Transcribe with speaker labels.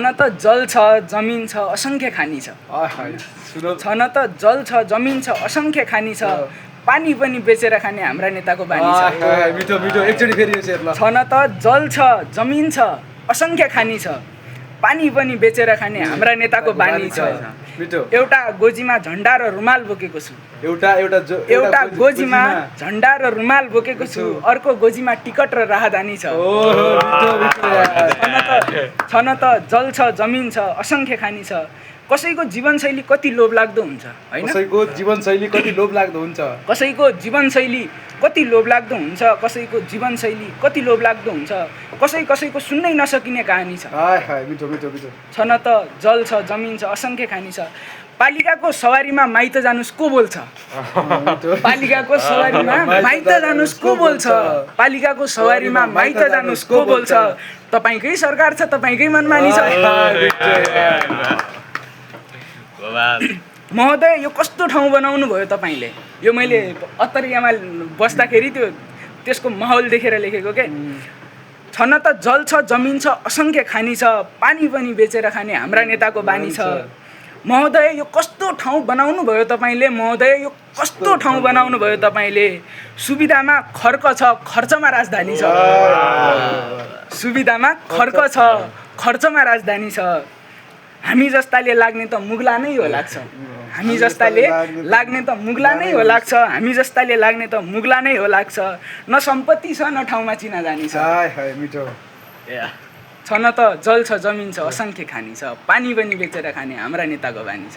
Speaker 1: न त जल छ जमिन छ असङ्ख्य खानी छ छन त जल छ जमिन छ असङ्ख्य खानी छ पानी पनि बेचेर खाने हाम्रा नेताको बानी छ
Speaker 2: मिठो मिठो एकचोटि फेरि यो शेर ल
Speaker 1: छन त जल छ जमिन छ असङ्ख्य खानी छ पानी पनि बेचेर खाने हाम्रा नेताको बानी छ
Speaker 2: मिठो
Speaker 1: एउटा गोजीमा झन्डा र रुमाल बोकेको छु
Speaker 2: एउटा
Speaker 1: गोजीमा झन्डा र रुमाल बोकेको छु अर्को गोजीमा टिकट र राहदानी छ छन त जल छ जमिन छ असङ्ख्य खानी छ कसैको जीवनशैली कति लोभलाग्दो हुन्छ हैन
Speaker 2: कसैको जीवनशैली कति लोभलाग्दो हुन्छ
Speaker 1: कसैको जीवनशैली कति लोभलाग्दो हुन्छ कसैको जीवनशैली कति लोभलाग्दो हुन्छ कसैको सुन्नै नसकिने कहानी छ
Speaker 2: मिठो मिठो मिठो
Speaker 1: छन त जल छ जमिन छ असङ्ख्य खानी छ पालिकाको सवारीमा माइत जानुस् को बोल्छ पालिकाको सवारीमा माइत जानुस् को बोल्छ पालिकाको सवारीमा माइत जानुस् को बोल्छ तपाईकै सरकार छ तपाईकै मनमानी छ महोदय यो कस्तो ठाउँ बनाउनु भयो तपाईँले यो मैले अत्तरियामा बस्दाखेरि त्यसको माहौल देखेर लेखेको के छन त जल छ जमिन छ असङ्ख्य खानी छ पानी पनि बेचेर खाने हाम्रा नेताको बानी छ महोदय यो कस्तो ठाउँ बनाउनु भयो तपाईँले महोदय यो कस्तो ठाउँ बनाउनु भयो तपाईँले सुविधामा खर्क छ खर्चमा राजधानी छ सुविधामा खर्क छ खर्चमा राजधानी छ हामी जस्ताले लाग्ने त मुगला नै हो लाग्छ हामी जस्ताले लाग्ने त मुगला नै हो लाग्छ हामी जस्ताले लाग्ने त मुगला नै हो लाग्छ न सम्पत्ति छ न ठाउँमा चिना जानी छ छन त जल छ जमिन छ असङ्ख्य खानी छ पानी पनि बेचेर खाने हाम्रा नेताको बानी छ